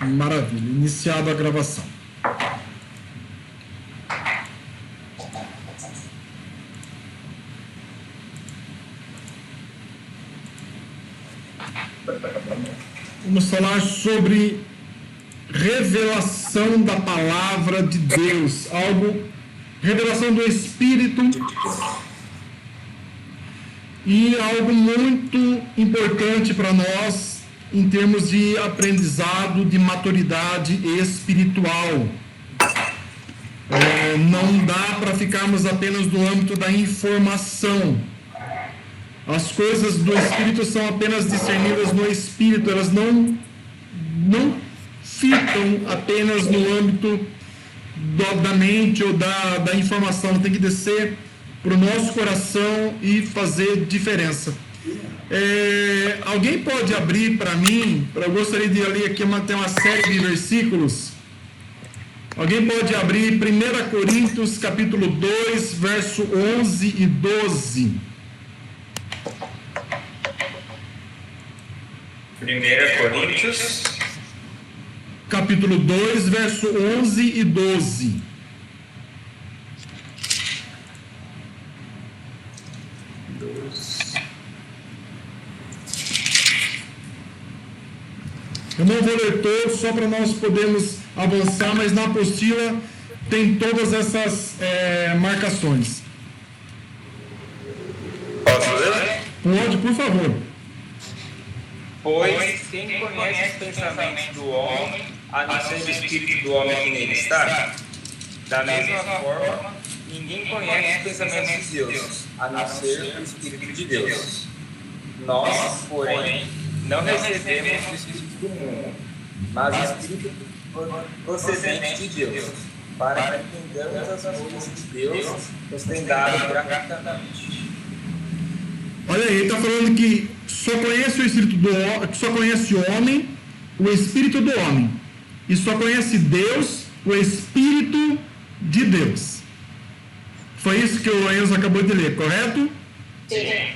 Maravilha. Iniciada a gravação. Vamos falar sobre revelação da palavra de Deus, revelação do Espírito, e algo muito importante para nós em termos de aprendizado, de maturidade espiritual. Não dá para ficarmos apenas no âmbito da informação. As coisas do Espírito são apenas discernidas no Espírito, elas não ficam apenas no âmbito da mente ou da informação, tem que descer para o nosso coração e fazer diferença. Alguém pode abrir para mim, eu gostaria de ler aqui tem uma série de versículos. Alguém pode abrir 1 Coríntios capítulo 2, verso 11 e 12. 1 Coríntios capítulo 2, verso 11 e 12. Eu não vou ler todo, só para nós podermos avançar, mas na apostila tem todas essas marcações. Posso ler? Pode, por favor. Pois quem conhece os pensamentos do homem, a não ser o espírito do homem que nele está? Da mesma forma, ninguém conhece os pensamentos de Deus, a não ser o Espírito de Deus. Nós, porém, não recebemos o Espírito do mundo, mas o Espírito procedente de Deus, para que entendamos as coisas que Deus nos tem dado gratuitamente. Olha aí, ele está falando que só conhece o Espírito só conhece o homem, o Espírito do homem, e só conhece Deus, o Espírito de Deus. Foi isso que o Enzo acabou de ler, correto? Sim.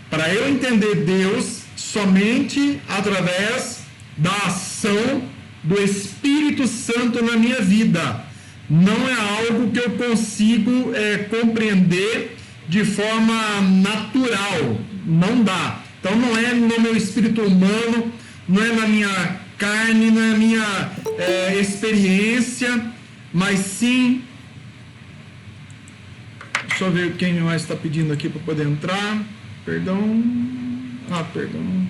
Para eu entender Deus somente através da ação do Espírito Santo na minha vida. Não é algo que eu consigo compreender de forma natural. Não dá. Então não é no meu espírito humano, não é na minha carne, não é na minha experiência, mas sim... Deixa eu ver quem mais está pedindo aqui para poder entrar. Perdão. Perdão.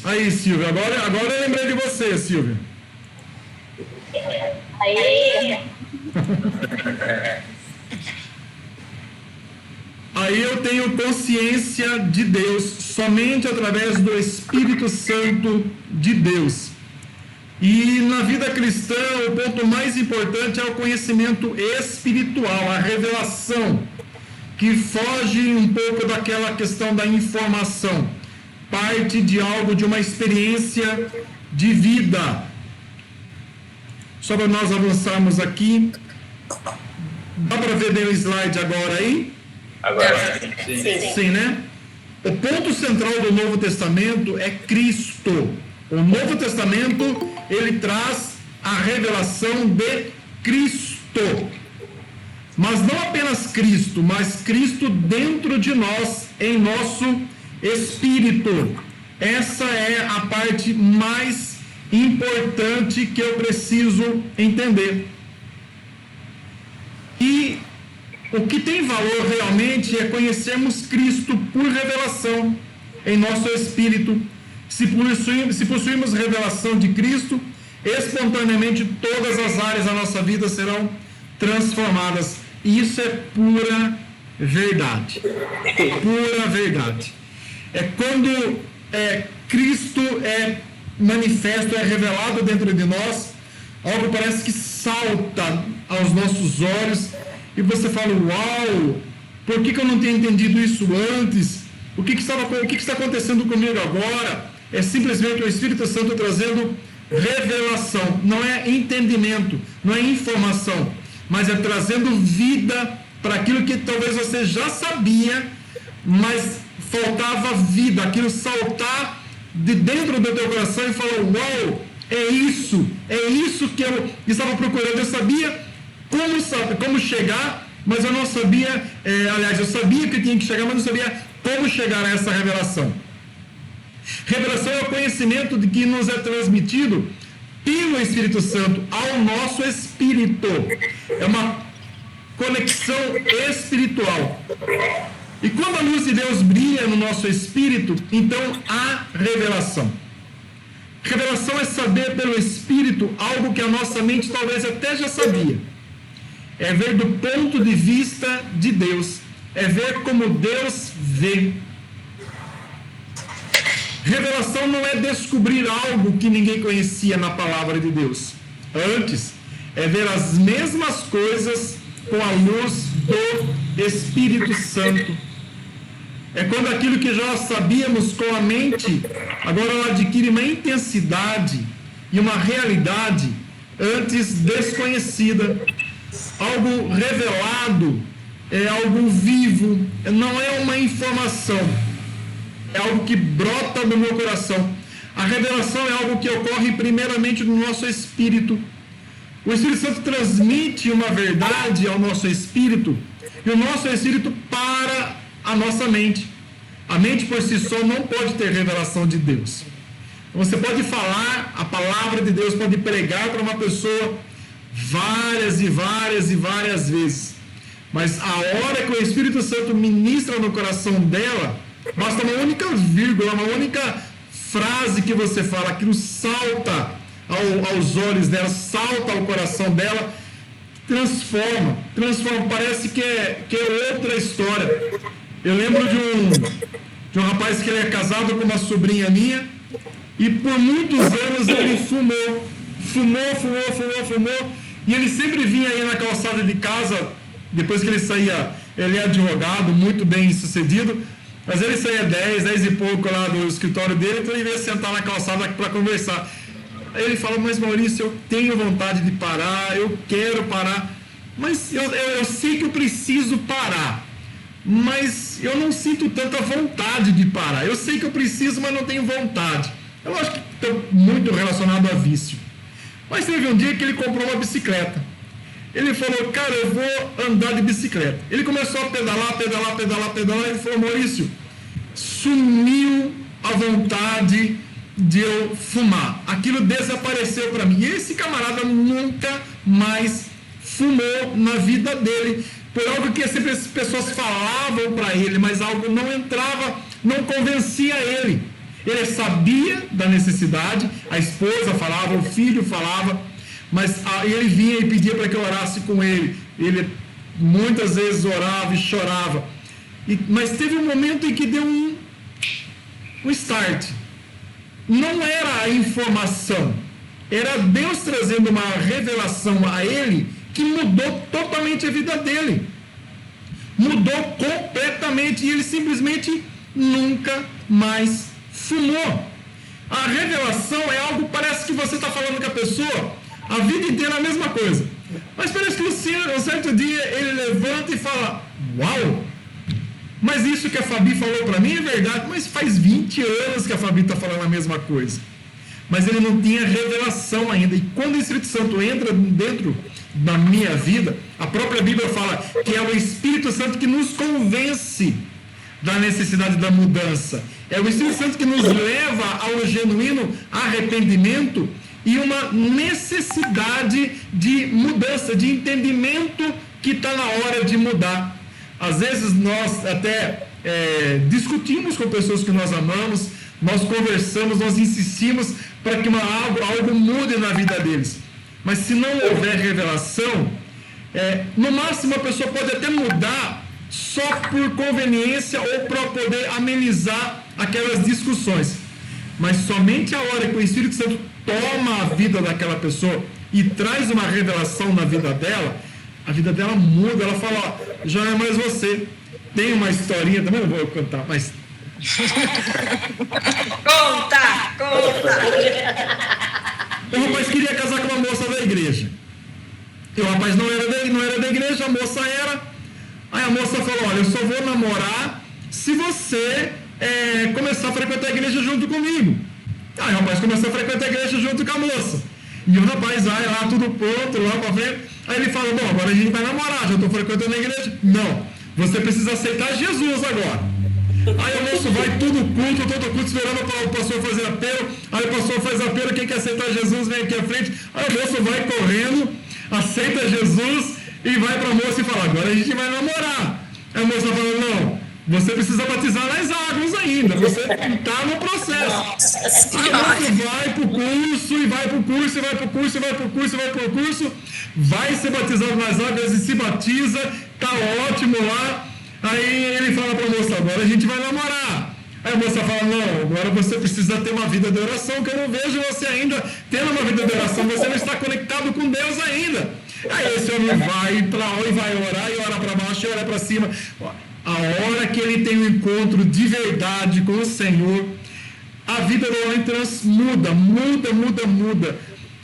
Aí, Silvia. Agora eu lembrei de você, Silvia. Aí. Aí eu tenho consciência de Deus somente através do Espírito Santo de Deus. E na vida cristã, o ponto mais importante é o conhecimento espiritual, a revelação, que foge um pouco daquela questão da informação, parte de algo, de uma experiência de vida. Só para nós avançarmos aqui, dá para ver bem o slide agora aí? Agora, Sim, né? O ponto central do Novo Testamento é Cristo. O Novo Testamento, ele traz a revelação de Cristo. Mas não apenas Cristo, mas Cristo dentro de nós, em nosso espírito. Essa é a parte mais importante que eu preciso entender. E o que tem valor realmente é conhecermos Cristo por revelação em nosso espírito. Se possuirmos revelação de Cristo, espontaneamente todas as áreas da nossa vida serão transformadas. Isso é pura verdade. Pura verdade. É quando Cristo é manifesto, é revelado dentro de nós, algo parece que salta aos nossos olhos e você fala, uau, por que eu não tinha entendido isso antes? O que está acontecendo comigo agora? É simplesmente o Espírito Santo trazendo revelação, não é entendimento, não é informação, mas é trazendo vida para aquilo que talvez você já sabia, mas faltava vida, aquilo saltar de dentro do teu coração e falou: uau, é isso que eu estava procurando. Eu sabia como chegar, mas eu não sabia, eu sabia que tinha que chegar, mas não sabia como chegar a essa revelação. Revelação é o conhecimento de que nos é transmitido pelo Espírito Santo ao nosso espírito. É uma conexão espiritual. E quando a luz de Deus brilha no nosso espírito, então há revelação. Revelação é saber pelo espírito algo que a nossa mente talvez até já sabia. É ver do ponto de vista de Deus. É ver como Deus vê. Revelação não é descobrir algo que ninguém conhecia na palavra de Deus. Antes, é ver as mesmas coisas com a luz do Espírito Santo. É quando aquilo que já sabíamos com a mente, agora ela adquire uma intensidade e uma realidade antes desconhecida. Algo revelado, é algo vivo, não é uma informação. É algo que brota no meu coração. A revelação é algo que ocorre primeiramente no nosso espírito. O Espírito Santo transmite uma verdade ao nosso espírito, e o nosso espírito para a nossa mente. A mente por si só não pode ter revelação de Deus. Você pode falar a palavra de Deus, pode pregar para uma pessoa várias e várias e várias vezes, mas a hora que o Espírito Santo ministra no coração dela, basta uma única vírgula, uma única frase que você fala, aquilo salta aos olhos dela, salta ao coração dela, transforma, parece que é outra história. Eu lembro de um rapaz que ele é casado com uma sobrinha minha, e por muitos anos ele fumou, e ele sempre vinha aí na calçada de casa, depois que ele saía, ele é advogado, muito bem sucedido, mas ele saía 10 e pouco lá do escritório dele, então ele ia sentar na calçada para conversar. Aí ele fala: mas Maurício, eu tenho vontade de parar, eu quero parar, mas eu sei que eu preciso parar, mas eu não sinto tanta vontade de parar. Eu sei que eu preciso, mas não tenho vontade. Eu acho que está muito relacionado a vício. Mas teve um dia que ele comprou uma bicicleta. Ele falou: cara, eu vou andar de bicicleta. Ele começou a pedalar, e ele falou: Maurício, sumiu a vontade de eu fumar. Aquilo desapareceu para mim. E esse camarada nunca mais fumou na vida dele, por algo que sempre as pessoas falavam para ele, mas algo não entrava, não convencia ele. Ele sabia da necessidade, a esposa falava, o filho falava, mas ele vinha e pedia para que eu orasse com ele. Ele muitas vezes orava e chorava. Mas teve um momento em que deu um start. Não era a informação, era Deus trazendo uma revelação a ele que mudou totalmente a vida dele. Mudou completamente, e ele simplesmente nunca mais fumou. A revelação é algo, parece que você está falando com a pessoa a vida inteira a mesma coisa, mas parece que um certo dia ele levanta e fala: uau, mas isso que a Fabi falou para mim é verdade, mas faz 20 anos que a Fabi está falando a mesma coisa. Mas ele não tinha revelação ainda. E quando o Espírito Santo entra dentro da minha vida, a própria Bíblia fala que é o Espírito Santo que nos convence da necessidade da mudança. É o Espírito Santo que nos leva ao genuíno arrependimento e uma necessidade de mudança, de entendimento que está na hora de mudar. Às vezes nós até discutimos com pessoas que nós amamos, nós conversamos, nós insistimos para que algo mude na vida deles. Mas se não houver revelação, no máximo a pessoa pode até mudar só por conveniência ou para poder amenizar aquelas discussões. Mas somente a hora que o Espírito Santo toma a vida daquela pessoa e traz uma revelação na vida dela, a vida dela muda. Ela fala: ó, já não é mais você. Tem uma historinha, também não vou contar, mas... Conta! O rapaz queria casar com uma moça da igreja. E o rapaz não era da igreja, a moça era. Aí a moça falou: olha, eu só vou namorar se você começar a frequentar a igreja junto comigo. Aí o rapaz começou a frequentar a igreja junto com a moça. E o rapaz vai lá, tudo pronto, lá pra frente. Aí ele fala, bom, agora a gente vai namorar, já estou frequentando a igreja. Não, você precisa aceitar Jesus agora. Aí o moço vai todo culto, esperando o pastor fazer apelo. Aí o pastor faz apelo, quem quer aceitar Jesus vem aqui à frente. Aí o moço vai correndo, aceita Jesus e vai para a moça e fala, agora a gente vai namorar. Aí a moça fala, não, você precisa batizar nas águas ainda, você está no processo. Aí o moço vai para o curso, e vai para o curso, e vai para o curso, e vai para o curso, e vai para o curso, vai ser batizado nas águas e se batiza, está ótimo lá. Aí ele fala para a moça, agora a gente vai namorar. Aí a moça fala, não, agora você precisa ter uma vida de oração, que eu não vejo você ainda tendo uma vida de oração, você não está conectado com Deus ainda. Aí esse homem vai para lá e vai orar, e ora para baixo, e ora para cima. A hora que ele tem um encontro de verdade com o Senhor, a vida do homem muda.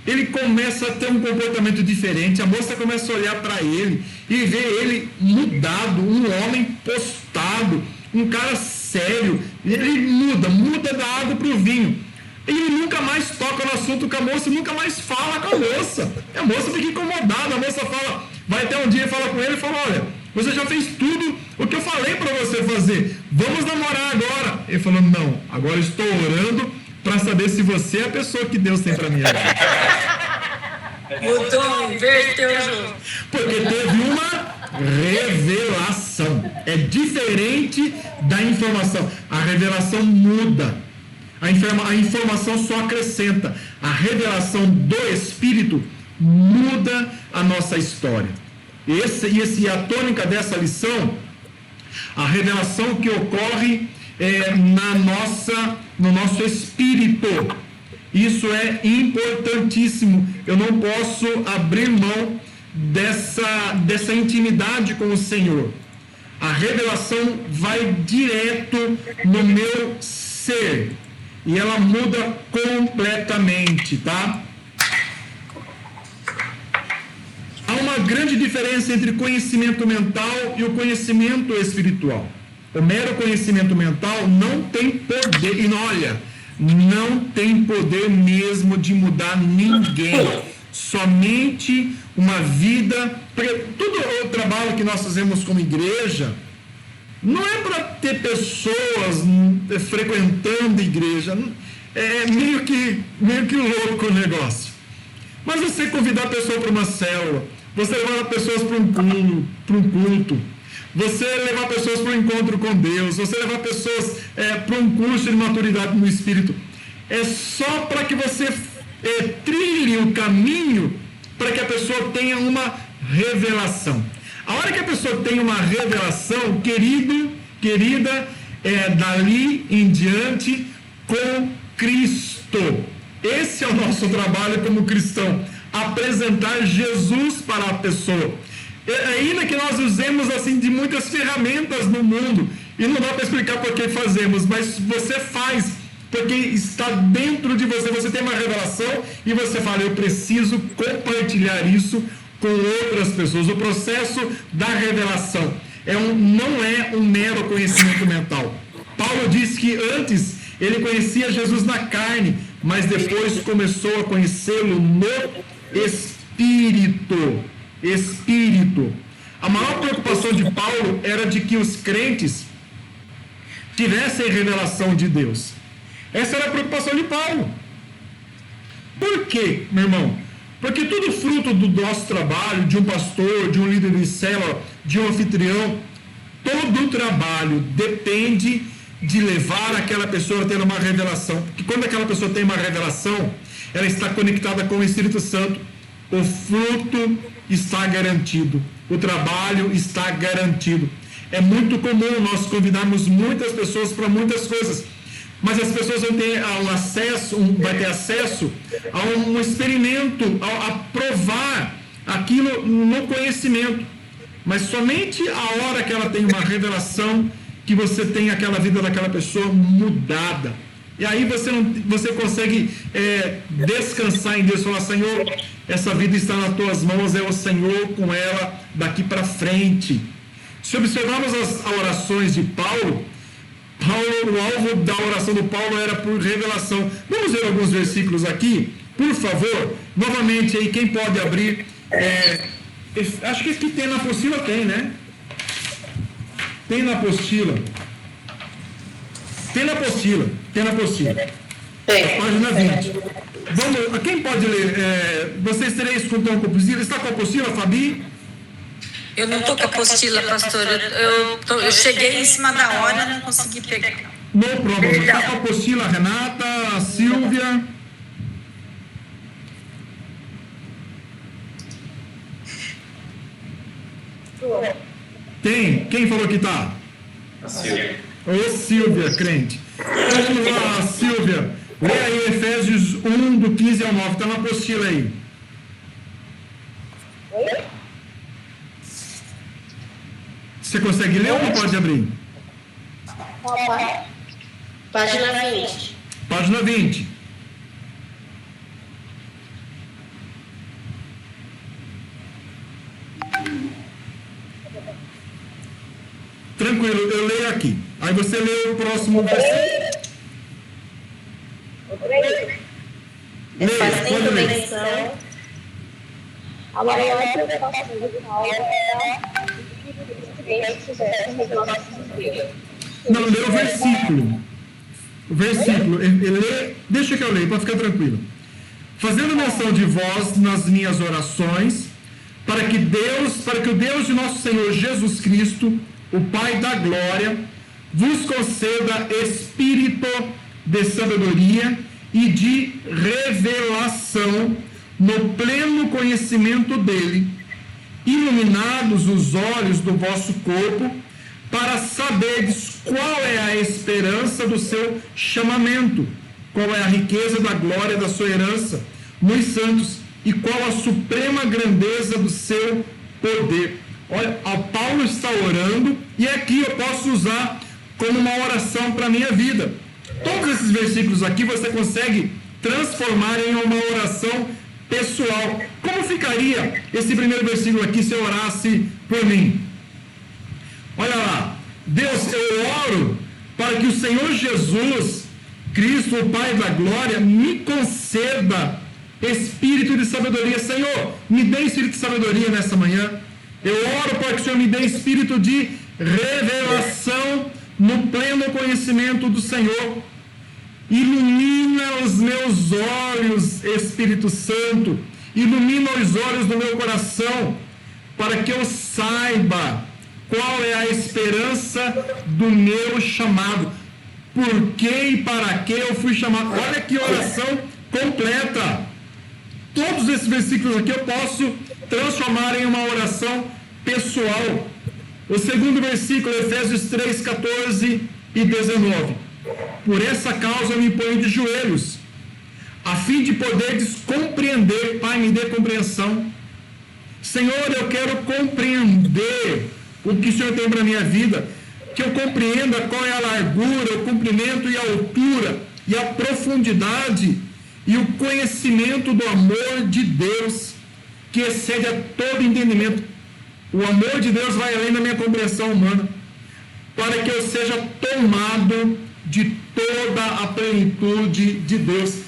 Ele começa a ter um comportamento diferente, a moça começa a olhar para ele e vê ele mudado, um homem postado, um cara sério. Ele muda da água para o vinho. Ele nunca mais toca no assunto com a moça, nunca mais fala com a moça. A moça fica incomodada, a moça fala, vai até um dia e fala com ele e fala, olha, você já fez tudo o que eu falei para você fazer, vamos namorar agora. Ele falou, não, agora estou orando para saber se você é a pessoa que Deus tem para mim. Mudou, inverteu. Porque teve uma revelação. É diferente da informação. A revelação muda. A informação só acrescenta. A revelação do Espírito muda a nossa história. E a tônica dessa lição, a revelação que ocorre no nosso espírito. Isso é importantíssimo. Eu não posso abrir mão dessa intimidade com o Senhor. A revelação vai direto no meu ser e ela muda completamente, tá? Há uma grande diferença entre conhecimento mental e o conhecimento espiritual. O mero conhecimento mental não tem poder, e olha, não tem poder mesmo de mudar ninguém. Somente uma vida. Todo o trabalho que nós fazemos como igreja não é para ter pessoas frequentando igreja. É meio que louco o negócio. Mas você convidar a pessoa para uma célula, você levar pessoas para um culto, você levar pessoas para um encontro com Deus, você levar pessoas para um curso de maturidade no Espírito, é só para que você trilhe o caminho para que a pessoa tenha uma revelação. A hora que a pessoa tem uma revelação, querida, é dali em diante com Cristo. Esse é o nosso trabalho como cristão, apresentar Jesus para a pessoa. Ainda que nós usemos assim de muitas ferramentas no mundo, e não dá para explicar por que fazemos, mas você faz, porque está dentro de você, você tem uma revelação e você fala, eu preciso compartilhar isso com outras pessoas. O processo da revelação não é um mero conhecimento mental. Paulo diz que antes ele conhecia Jesus na carne, mas depois começou a conhecê-lo no Espírito. A maior preocupação de Paulo era de que os crentes tivessem revelação de Deus. Essa era a preocupação de Paulo. Por quê, meu irmão? Porque tudo fruto do nosso trabalho, de um pastor, de um líder de célula, de um anfitrião, todo o trabalho depende de levar aquela pessoa a ter uma revelação. Porque quando aquela pessoa tem uma revelação, ela está conectada com o Espírito Santo. O fruto está garantido. O trabalho está garantido. É muito comum nós convidarmos muitas pessoas para muitas coisas, mas as pessoas vão ter acesso a um experimento, a provar aquilo no conhecimento. Mas somente a hora que ela tem uma revelação, que você tem aquela vida daquela pessoa mudada. E aí você consegue descansar em Deus, falar, Senhor, essa vida está nas tuas mãos, é o Senhor com ela daqui para frente. Se observarmos as orações de Paulo o alvo da oração do Paulo era por revelação. Vamos ver alguns versículos aqui, por favor. Novamente aí, quem pode abrir? Acho que aqui tem na apostila, né? Tem na apostila. Tem na apostila. Página 20. Vamos, quem pode ler? Vocês três estão com a apostila? Está com a apostila, Fabi? Eu não estou com a apostila, pastor. Eu cheguei em cima da hora e não consegui pegar. No problema. Está com a apostila, Renata, a Silvia. Tem? Quem falou que está? A Silvia. Ô Silvia, crente. Vamos lá, Silvia. Lê aí Efésios 1, do 15 ao 9. Está na apostila aí. Você consegue ler ou não pode abrir? Página 20. Página 20. Tranquilo, eu leio aqui. Aí você lê o próximo versículo. Fazendo menção a maior preocupação de Paulo era os crentes tivessem revelação de Deus. Não, lê o versículo. O versículo. Deixa que eu leio, para ficar tranquilo. Fazendo menção de vós nas minhas orações, para que o Deus de nosso Senhor Jesus Cristo, o Pai da glória, vos conceda espírito de sabedoria e de revelação no pleno conhecimento dele, iluminados os olhos do vosso corpo, para saberdes qual é a esperança do seu chamamento, qual é a riqueza da glória da sua herança nos santos, e qual a suprema grandeza do seu poder. Olha, o Paulo está orando, e aqui eu posso usar como uma oração para a minha vida. Todos esses versículos aqui você consegue transformar em uma oração pessoal. Como ficaria esse primeiro versículo aqui se eu orasse por mim? Olha lá. Deus, eu oro para que o Senhor Jesus, Cristo, o Pai da glória, me conceda espírito de sabedoria. Senhor, me dê espírito de sabedoria nessa manhã. Eu oro para que o Senhor me dê espírito de revelação no pleno conhecimento do Senhor. Ilumina os meus olhos, Espírito Santo. Ilumina os olhos do meu coração, para que eu saiba qual é a esperança do meu chamado. Por que e para que eu fui chamado? Olha que oração completa. Todos esses versículos aqui eu posso transformar em uma oração pessoal. O segundo versículo, Efésios 3, 14 e 19. Por essa causa eu me ponho de joelhos, a fim de poderes compreender. Pai, me dê compreensão. Senhor, eu quero compreender o que o Senhor tem para a minha vida, que eu compreenda qual é a largura, o comprimento e a altura, e a profundidade, e o conhecimento do amor de Deus, que excede a todo entendimento. O amor de Deus vai além da minha compreensão humana, para que eu seja tomado de toda a plenitude de Deus.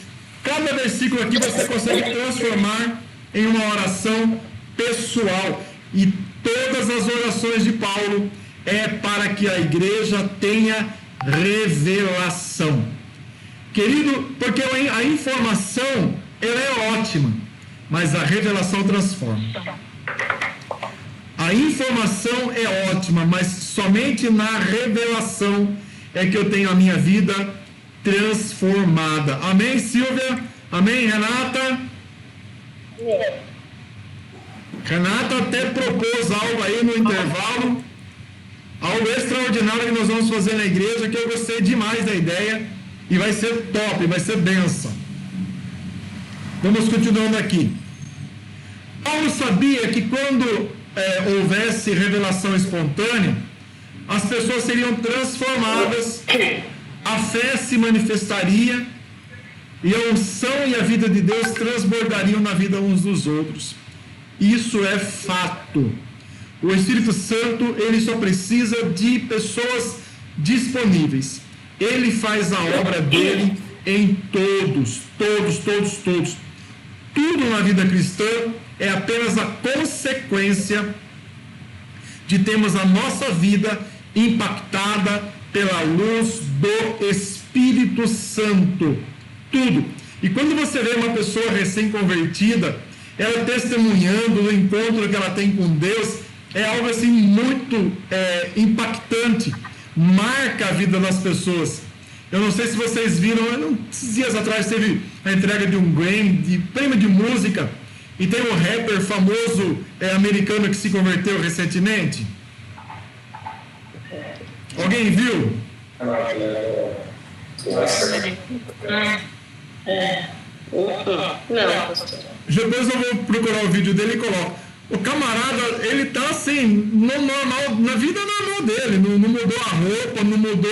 Cada versículo aqui você consegue transformar em uma oração pessoal, e todas as orações de Paulo é para que a igreja tenha revelação. Querido, porque a informação, ela é ótima, mas a revelação transforma. A informação é ótima, mas somente na revelação é que eu tenho a minha vida transformada. Amém, Silvia? Amém, Renata? Renata até propôs algo aí no intervalo, algo extraordinário que nós vamos fazer na igreja, que eu gostei demais da ideia, e vai ser top, vai ser bênção. Vamos continuando aqui. Paulo sabia que quando houvesse revelação espontânea, as pessoas seriam transformadas, a fé se manifestaria, e a unção e a vida de Deus transbordariam na vida uns dos outros. Isso é fato. O Espírito Santo, ele só precisa de pessoas disponíveis. Ele faz a obra dele em todos. Tudo na vida cristã é apenas a consequência de termos a nossa vida impactada pela luz do Espírito Santo. Tudo. E quando você vê uma pessoa recém-convertida, ela testemunhando o encontro que ela tem com Deus, é algo assim muito impactante, marca a vida das pessoas. Eu não sei se vocês viram, esses dias atrás teve a entrega de um Grammy, de prêmio de música, e tem um rapper famoso americano que se converteu recentemente. Alguém viu? Não, pastor. Depois eu vou procurar o vídeo dele e coloco. O camarada, ele tá assim, no normal, na vida normal dele, não mudou a roupa, não mudou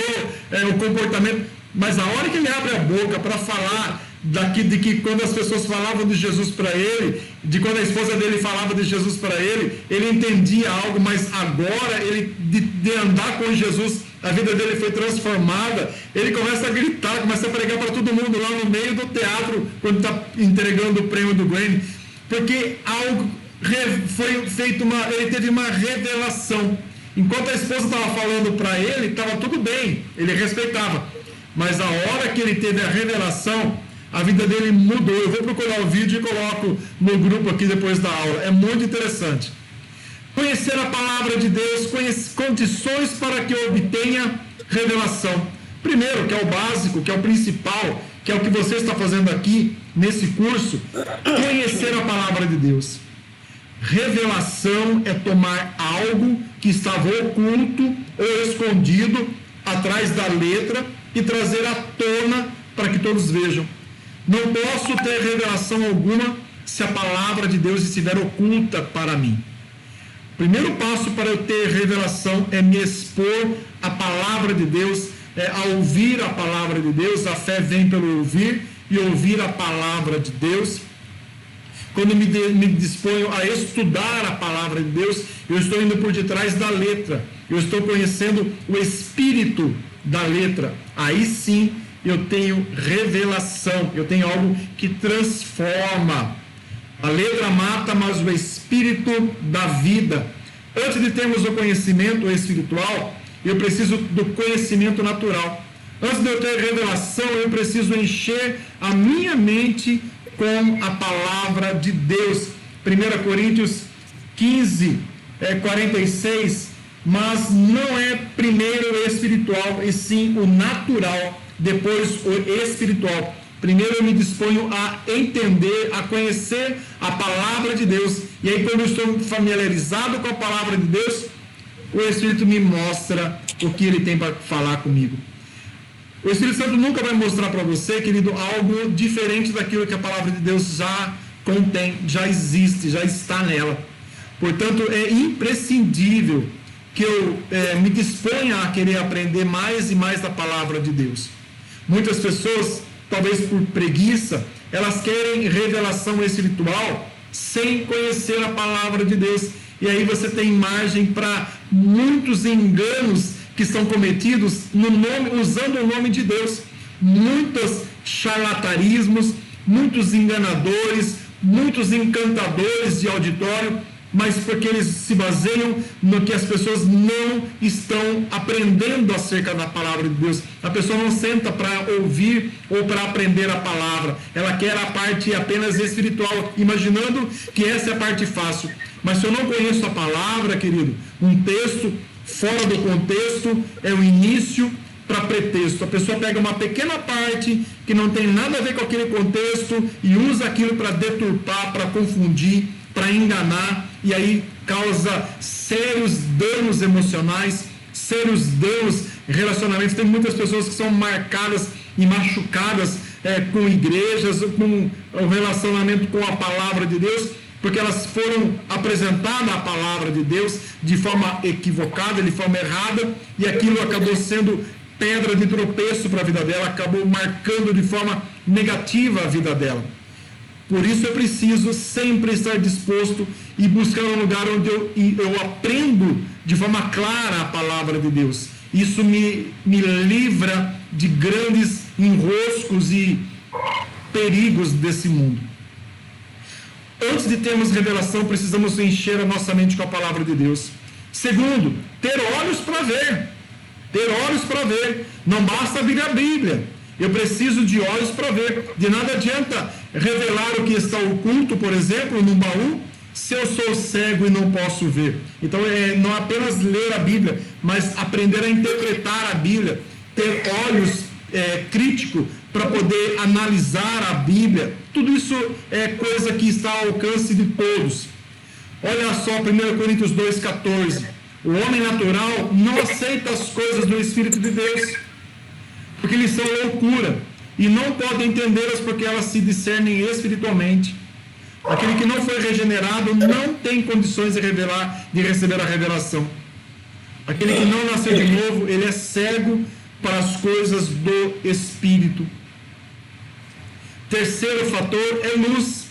o comportamento, mas a hora que ele abre a boca para falar de que quando as pessoas falavam de Jesus para ele, de quando a esposa dele falava de Jesus para ele entendia algo, mas agora ele de andar com Jesus, a vida dele foi transformada, ele começa a gritar, começa a pregar para todo mundo lá no meio do teatro, quando está entregando o prêmio do Grammy, porque algo foi feito, ele teve uma revelação. Enquanto a esposa estava falando para ele, estava tudo bem, ele respeitava, mas a hora que ele teve a revelação, a vida dele mudou. Eu vou procurar o vídeo e coloco no grupo aqui depois da aula, é muito interessante. Conhecer a palavra de Deus, condições para que eu obtenha revelação. Primeiro, que é o básico, que é o principal, que é o que você está fazendo aqui nesse curso, conhecer a palavra de Deus. Revelação é tomar algo que estava oculto ou escondido atrás da letra e trazer à tona para que todos vejam. Não posso ter revelação alguma se a palavra de Deus estiver oculta para mim. O primeiro passo para eu ter revelação é me expor à palavra de Deus, a ouvir a palavra de Deus. A fé vem pelo ouvir e ouvir a palavra de Deus. Quando me disponho a estudar a palavra de Deus, eu estou indo por detrás da letra, eu estou conhecendo o espírito da letra. Aí sim eu tenho revelação, eu tenho algo que transforma. A letra mata, mas o espírito dá vida. Antes de termos o conhecimento espiritual, eu preciso do conhecimento natural. Antes de eu ter revelação, eu preciso encher a minha mente com a palavra de Deus. 1 Coríntios 15, 46, mas não é primeiro o espiritual, e sim o natural, depois o espiritual. Primeiro eu me disponho a entender, a conhecer a palavra de Deus, e aí quando eu estou familiarizado com a palavra de Deus, o Espírito me mostra o que ele tem para falar comigo. O Espírito Santo nunca vai mostrar para você, querido, algo diferente daquilo que a palavra de Deus já contém, já existe, já está nela. Portanto, é imprescindível que eu me disponha a querer aprender mais e mais da palavra de Deus. Muitas pessoas, talvez por preguiça, elas querem revelação espiritual sem conhecer a palavra de Deus. E aí você tem margem para muitos enganos que são cometidos usando o nome de Deus. Muitos charlatanismos, muitos enganadores, muitos encantadores de auditório, mas porque eles se baseiam no que as pessoas não estão aprendendo acerca da palavra de Deus. A pessoa não senta para ouvir ou para aprender a palavra. Ela quer a parte apenas espiritual, imaginando que essa é a parte fácil. Mas se eu não conheço a palavra, querido, um texto fora do contexto é o início para pretexto. A pessoa pega uma pequena parte que não tem nada a ver com aquele contexto e usa aquilo para deturpar, para confundir, para enganar, e aí causa sérios danos emocionais, sérios danos em relacionamentos. Tem muitas pessoas que são marcadas e machucadas com igrejas, com o relacionamento com a palavra de Deus, porque elas foram apresentadas a palavra de Deus de forma equivocada, de forma errada, e aquilo acabou sendo pedra de tropeço para a vida dela, acabou marcando de forma negativa a vida dela. Por isso eu preciso sempre estar disposto e buscar um lugar onde eu aprendo de forma clara a palavra de Deus. Isso me livra de grandes enroscos e perigos desse mundo. Antes de termos revelação, precisamos encher a nossa mente com a palavra de Deus. Segundo, ter olhos para ver. Ter olhos para ver. Não basta abrir a Bíblia. Eu preciso de olhos para ver. De nada adianta revelar o que está oculto, por exemplo, no baú, se eu sou cego e não posso ver. Então, não apenas ler a Bíblia, mas aprender a interpretar a Bíblia, ter olhos críticos para poder analisar a Bíblia. Tudo isso é coisa que está ao alcance de todos. Olha só, 1 Coríntios 2,14. O homem natural não aceita as coisas do Espírito de Deus, porque eles são loucura, e não pode entendê-las porque elas se discernem espiritualmente. Aquele que não foi regenerado não tem condições de receber a revelação. Aquele que não nasceu de novo, ele é cego para as coisas do Espírito. Terceiro fator é luz.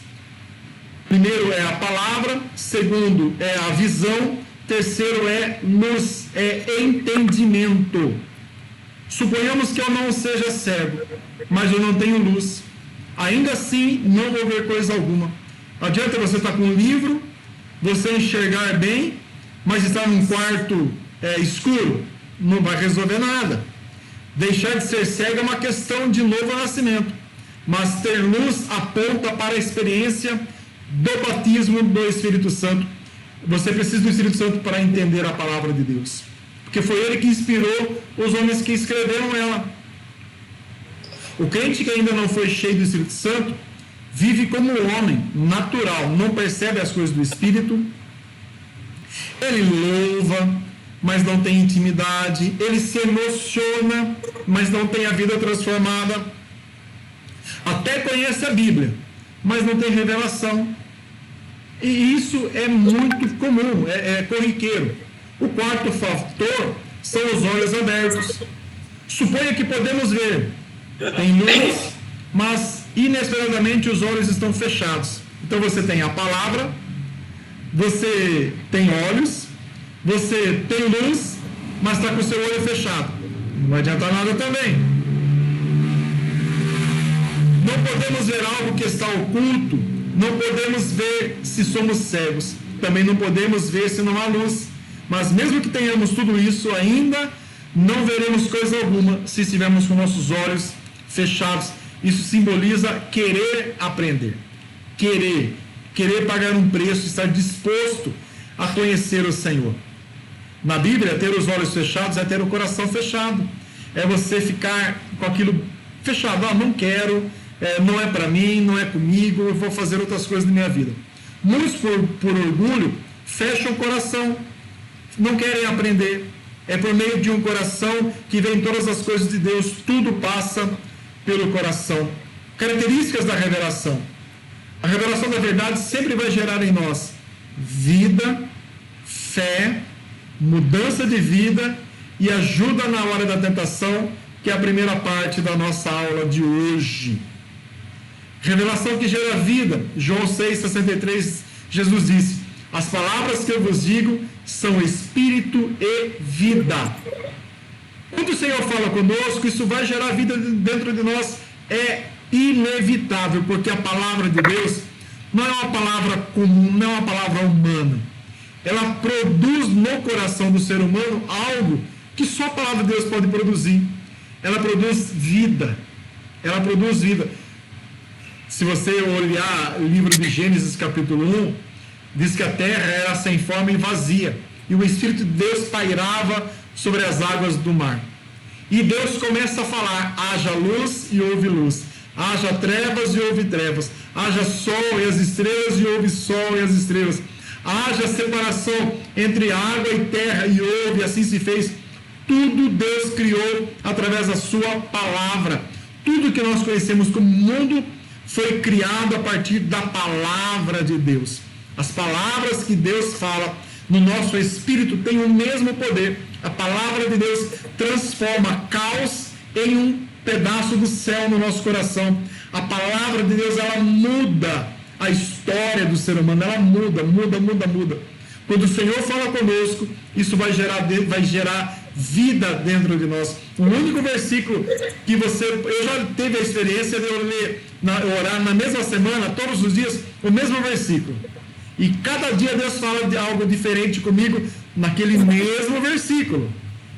Primeiro é a palavra, segundo é a visão, terceiro é luz, é entendimento. Suponhamos que eu não seja cego, mas eu não tenho luz. Ainda assim, não vou ver coisa alguma. Adianta você estar com um livro, você enxergar bem, mas estar num quarto escuro, não vai resolver nada. Deixar de ser cego é uma questão de novo nascimento, mas ter luz aponta para a experiência do batismo do Espírito Santo. Você precisa do Espírito Santo para entender a palavra de Deus, porque foi ele que inspirou os homens que escreveram ela. O crente que ainda não foi cheio do Espírito Santo vive como um homem natural, não percebe as coisas do Espírito. Ele louva, mas não tem intimidade. Ele se emociona, mas não tem a vida transformada. Até conhece a Bíblia, mas não tem revelação. E isso é muito comum, é corriqueiro. O quarto fator são os olhos abertos. Suponha que podemos ver, tem luz, mas inesperadamente os olhos estão fechados. Então você tem a palavra, você tem olhos, você tem luz, mas está com o seu olho fechado. Não vai adiantar nada também. Não podemos ver algo que está oculto, não podemos ver se somos cegos, também não podemos ver se não há luz. Mas mesmo que tenhamos tudo isso, ainda não veremos coisa alguma se estivermos com nossos olhos fechados. Isso simboliza querer aprender, querer pagar um preço, estar disposto a conhecer o Senhor. Na Bíblia, ter os olhos fechados é ter o coração fechado, é você ficar com aquilo fechado. Não quero, não é para mim, não é comigo, eu vou fazer outras coisas na minha vida. Muitos por orgulho fecham o coração, não querem aprender. É por meio de um coração que vem todas as coisas de Deus, tudo passa pelo coração. Características da revelação. A revelação da verdade sempre vai gerar em nós vida, fé, mudança de vida e ajuda na hora da tentação, que é a primeira parte da nossa aula de hoje. Revelação que gera vida. João 6,63, Jesus disse: as palavras que eu vos digo são espírito e vida. Quando o Senhor fala conosco, isso vai gerar vida dentro de nós. É inevitável, porque a palavra de Deus não é uma palavra comum, não é uma palavra humana. Ela produz no coração do ser humano algo que só a palavra de Deus pode produzir. Ela produz vida. Ela produz vida. Se você olhar o livro de Gênesis capítulo 1, diz que a terra era sem forma e vazia, e o Espírito de Deus pairava sobre as águas do mar. E Deus começa a falar: haja luz e houve luz, haja trevas e houve trevas, haja sol e as estrelas e houve sol e as estrelas, haja separação entre água e terra e houve, assim se fez. Tudo Deus criou através da sua palavra. Tudo que nós conhecemos como mundo foi criado a partir da palavra de Deus. As palavras que Deus fala no nosso espírito têm o mesmo poder. A palavra de Deus transforma caos em um pedaço do céu no nosso coração. A palavra de Deus, ela muda a história do ser humano. Ela muda. Quando o Senhor fala conosco, isso vai gerar vida dentro de nós. O único versículo que eu já teve a experiência de orar na mesma semana, todos os dias, o mesmo versículo. E cada dia Deus fala de algo diferente comigo naquele mesmo versículo.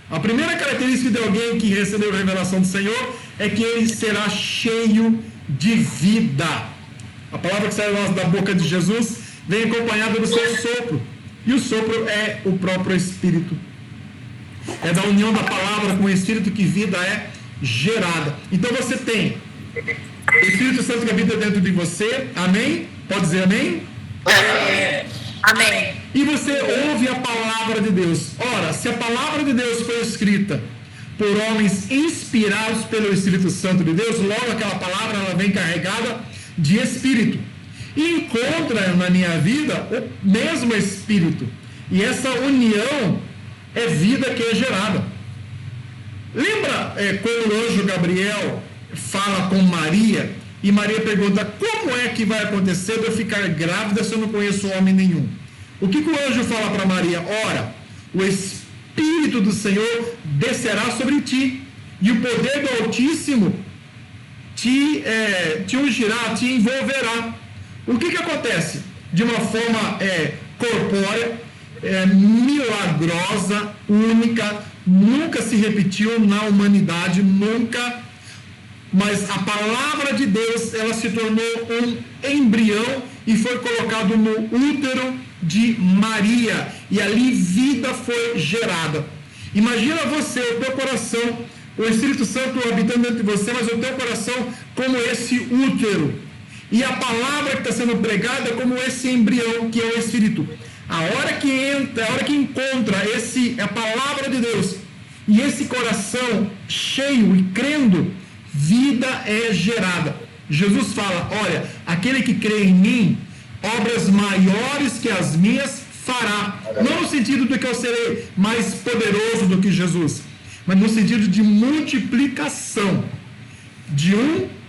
A primeira característica de alguém que recebeu a revelação do Senhor é que ele será cheio de vida. A palavra que sai da boca de Jesus vem acompanhada do seu sopro. E o sopro é o próprio Espírito. É da união da palavra com o Espírito que vida é gerada. Então você tem o Espírito Santo que habita dentro de você. Amém? Pode dizer amém? Amém. E você ouve a palavra de Deus. Ora, se a palavra de Deus foi escrita por homens inspirados pelo Espírito Santo de Deus, logo aquela palavra ela vem carregada de Espírito. E encontra na minha vida o mesmo Espírito. E essa união é vida que é gerada. Lembra quando o anjo Gabriel fala com Maria, e Maria pergunta, como é que vai acontecer de eu ficar grávida se eu não conheço homem nenhum? O que o anjo fala para Maria? Ora, o Espírito do Senhor descerá sobre ti, e o poder do Altíssimo te ungirá, te envolverá. O que acontece? De uma forma corpórea, milagrosa, única, nunca se repetiu na humanidade, nunca, mas a palavra de Deus, ela se tornou um embrião e foi colocado no útero de Maria, e ali vida foi gerada. Imagina você, o teu coração, o Espírito Santo habitando dentro de você, mas o teu coração como esse útero. E a palavra que está sendo pregada é como esse embrião que é o Espírito. A hora que entra, a hora que encontra a palavra de Deus e esse coração cheio e crendo, vida é gerada. Jesus fala, olha, aquele que crê em mim, obras maiores que as minhas fará. Não no sentido de que eu serei mais poderoso do que Jesus, mas no sentido de multiplicação.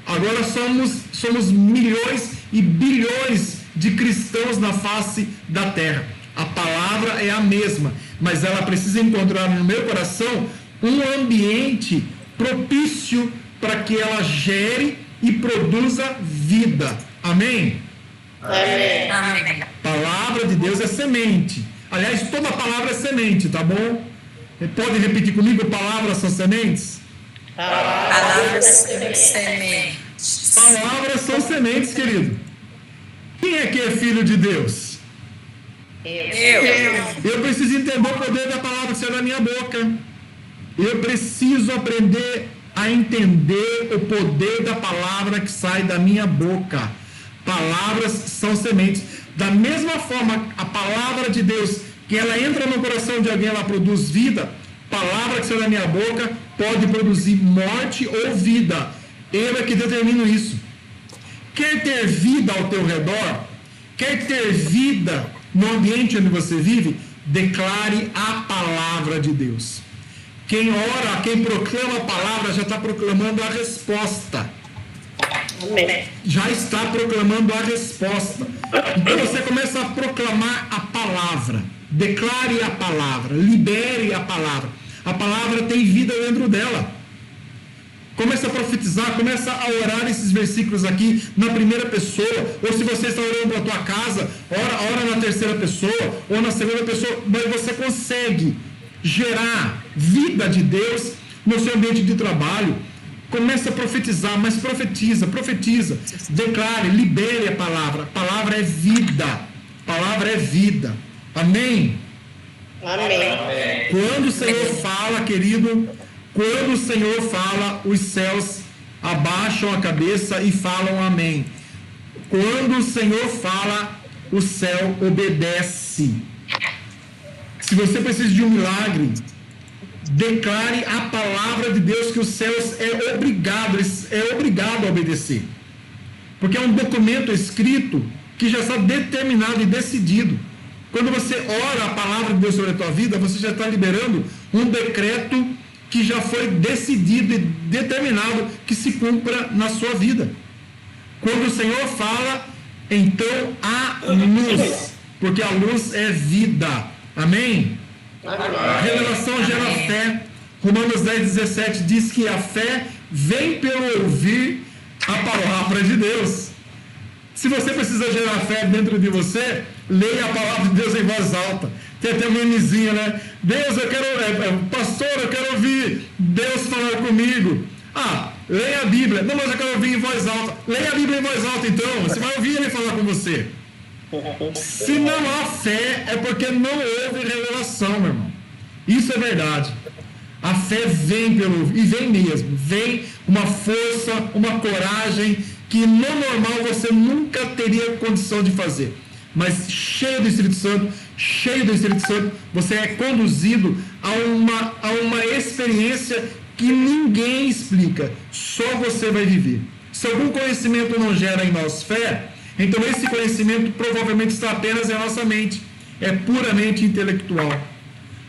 Agora somos milhões e bilhões de cristãos na face da terra. A palavra é a mesma, mas ela precisa encontrar no meu coração um ambiente propício para que ela gere e produza vida. Amém? Amém. Amém. Palavra de Deus é semente. Aliás, toda palavra é semente, tá bom? Pode repetir comigo? Palavras são sementes? Palavras são sementes. Palavras são sementes, querido. Quem é que é filho de Deus? Eu preciso entender o poder da palavra que sai da minha boca. Eu preciso aprender a entender o poder da palavra que sai da minha boca. Palavras são sementes. Da mesma forma, a palavra de Deus, que ela entra no coração de alguém, ela produz vida. Palavra que sai da minha boca pode produzir morte ou vida. Eu é que determino isso. Quer ter vida ao teu redor? Quer ter vida no ambiente onde você vive? Declare a palavra de Deus. Quem ora, quem proclama a palavra, já está proclamando a resposta. Amém. Já está proclamando a resposta. Então você começa a proclamar a palavra. Declare a palavra. Libere a palavra. A palavra tem vida dentro dela. Começa a profetizar, começa a orar esses versículos aqui na primeira pessoa, ou se você está orando para a tua casa, ora na terceira pessoa, ou na segunda pessoa, mas você consegue gerar vida de Deus no seu ambiente de trabalho. Começa a profetizar, mas profetiza, declare, libere a palavra. A palavra é vida. A palavra é vida. Amém? Amém. Quando o Senhor fala, querido, quando o Senhor fala, os céus abaixam a cabeça e falam amém. Quando o Senhor fala, o céu obedece. Se você precisa de um milagre, declare a palavra de Deus, que os céus é obrigado a obedecer. Porque é um documento escrito que já está determinado e decidido. Quando você ora a palavra de Deus sobre a tua vida, você já está liberando um decreto que já foi decidido e determinado que se cumpra na sua vida. Quando o Senhor fala, então há luz, porque a luz é vida. Amém? A revelação gera fé. Romanos 10:17 diz que a fé vem pelo ouvir a palavra de Deus. Se você precisa gerar fé dentro de você, leia a palavra de Deus em voz alta. Tem até uma memezinha, né? Deus, eu quero, pastor, eu quero ouvir Deus falar comigo. Leia a Bíblia. Não, mas eu quero ouvir em voz alta. Leia a Bíblia em voz alta, então. Você vai ouvir ele falar com você. Se não há fé, é porque não houve revelação, meu irmão. Isso é verdade. A fé vem e vem mesmo. Vem uma força, uma coragem que no normal você nunca teria condição de fazer. Mas cheio do Espírito Santo, você é conduzido a uma experiência que ninguém explica, só você vai viver. Se algum conhecimento não gera em nós fé, então esse conhecimento provavelmente está apenas em nossa mente, é puramente intelectual.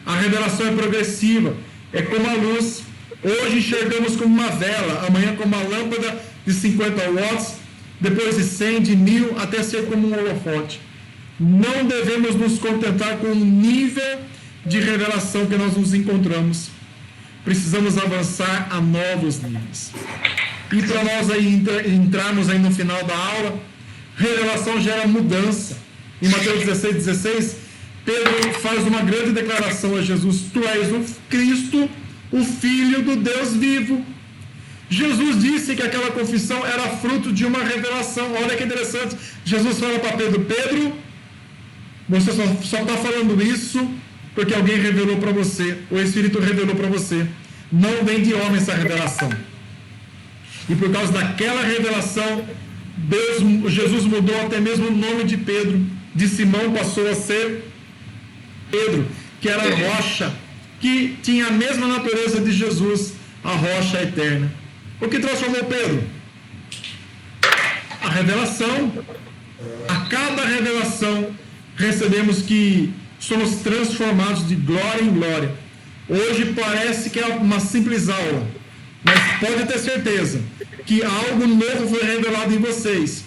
A revelação é progressiva, é como a luz. Hoje enxergamos como uma vela, amanhã como uma lâmpada de 50 watts, depois de 100, de 1000, até ser como um holofote. Não devemos nos contentar com o nível de revelação que nós nos encontramos. Precisamos avançar a novos níveis. E para nós aí entrarmos aí no final da aula, revelação gera mudança. Em Mateus 16:16, Pedro faz uma grande declaração a Jesus: Tu és o Cristo, o Filho do Deus vivo. Jesus disse que aquela confissão era fruto de uma revelação. Olha que interessante. Jesus fala para Pedro: Pedro, você só está falando isso porque alguém revelou para você, o Espírito revelou para você. Não vem de homem essa revelação. E por causa daquela revelação, Jesus mudou até mesmo o nome de Pedro. De Simão passou a ser Pedro, que era a rocha, que tinha a mesma natureza de Jesus, a rocha eterna. O que transformou Pedro? A revelação. A cada revelação recebemos que somos transformados de glória em glória. Hoje parece que é uma simples aula, mas pode ter certeza que algo novo foi revelado em vocês.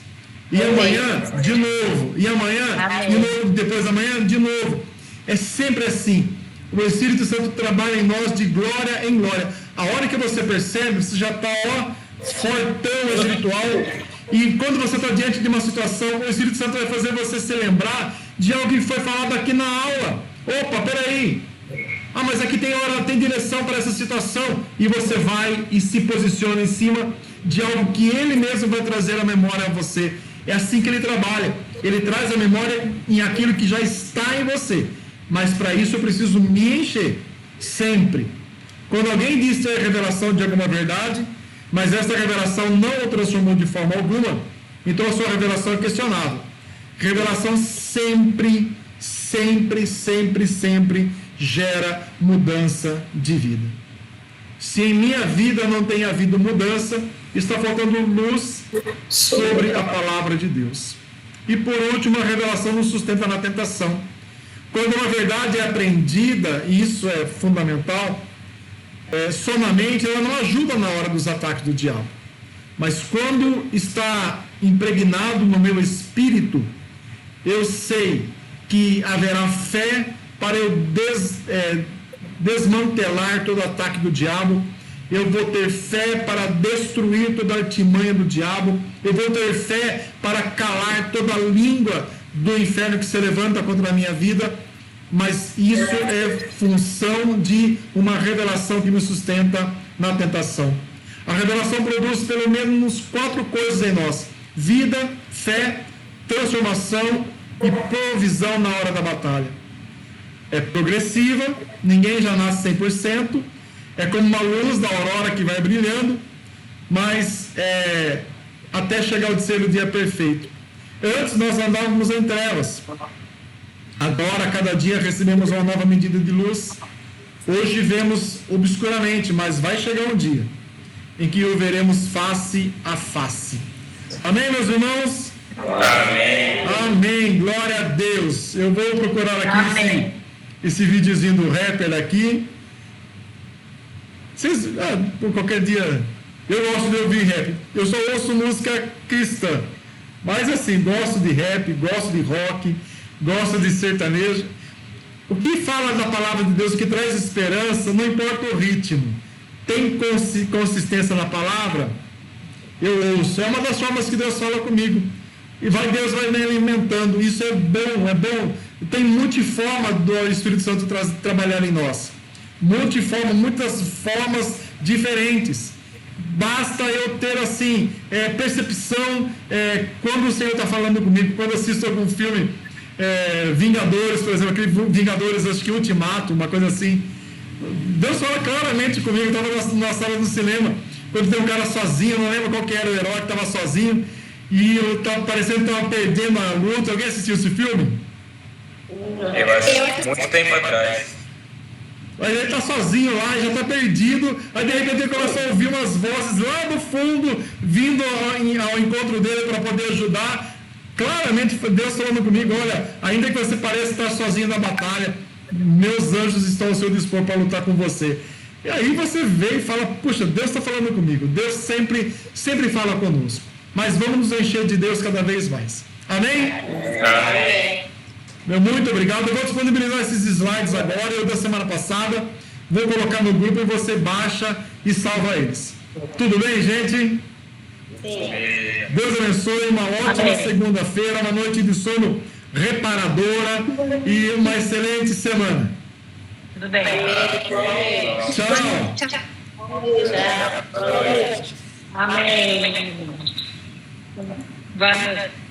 E amanhã, de novo. E amanhã, de novo. Depois da amanhã, de novo. É sempre assim. O Espírito Santo trabalha em nós de glória em glória. A hora que você percebe, você já está fortão espiritual. E quando você está diante de uma situação, o Espírito Santo vai fazer você se lembrar de algo que foi falado aqui na aula. Opa, peraí. Mas aqui tem direção para essa situação. E você vai e se posiciona em cima de algo que ele mesmo vai trazer à memória a você. É assim que ele trabalha. Ele traz a memória em aquilo que já está em você. Mas para isso eu preciso me encher. Sempre. Quando alguém diz ter revelação de alguma verdade, mas essa revelação não o transformou de forma alguma, então a sua revelação é questionável. Revelação sempre gera mudança de vida. Se em minha vida não tem havido mudança, está faltando luz sobre a palavra de Deus. E por último, a revelação nos sustenta na tentação. Quando uma verdade é aprendida, e isso é fundamental, somamente ela não ajuda na hora dos ataques do diabo. Mas quando está impregnado no meu espírito, eu sei que haverá fé para eu desmantelar todo ataque do diabo. Eu vou ter fé para destruir toda a artimanha do diabo. Eu vou ter fé para calar toda a língua do inferno que se levanta contra a minha vida. Mas isso é função de uma revelação que me sustenta na tentação. A revelação produz pelo menos 4 coisas em nós: vida, fé, transformação e provisão na hora da batalha. É progressiva, ninguém já nasce 100%, é como uma luz da aurora que vai brilhando, mas até chegar ao ser o dia perfeito. Antes nós andávamos em trevas, agora cada dia recebemos uma nova medida de luz. Hoje vemos obscuramente, mas vai chegar um dia em que o veremos face a face. Amém, meus irmãos? Amém. Amém, glória a Deus. Eu vou procurar aqui esse videozinho do rapper aqui. Vocês, por qualquer dia, eu gosto de ouvir rap. Eu só ouço música cristã, mas assim, gosto de rap, gosto de rock, gosto de sertanejo. O que fala da palavra de Deus, o que traz esperança, não importa o ritmo. Tem consistência na palavra? Eu ouço. É uma das formas que Deus fala comigo. E Deus vai me alimentando. Isso é bom, é bom. Tem multiforma do Espírito Santo trabalhar em nós. Multiforma, muitas formas diferentes. Basta eu ter assim, percepção, quando o Senhor está falando comigo, quando assisto algum filme, Vingadores, por exemplo, aquele Vingadores, acho que Ultimato, uma coisa assim. Deus fala claramente comigo. Eu estava na sala do cinema, quando tem um cara sozinho, não lembro qual que era o herói que estava sozinho, e parecendo que estava perdendo a luta. Alguém assistiu esse filme? Eu acho muito tempo atrás. Aí ele está sozinho lá, já está perdido. Aí de repente ele começa a ouvir umas vozes lá do fundo, vindo ao encontro dele para poder ajudar. Claramente Deus falando comigo: olha, ainda que você pareça estar sozinho na batalha, meus anjos estão ao seu dispor para lutar com você. E aí você vê e fala: puxa, Deus está falando comigo. Deus sempre fala conosco. Mas vamos nos encher de Deus cada vez mais. Amém? Amém. Muito obrigado. Eu vou disponibilizar esses slides agora, eu da semana passada. Vou colocar no grupo e você baixa e salva eles. Tudo bem, gente? Sim. Deus abençoe, uma ótima segunda-feira, uma noite de sono reparadora e uma excelente semana. Tudo bem. Tchau. Tchau. Tchau. Amém. Boa noite.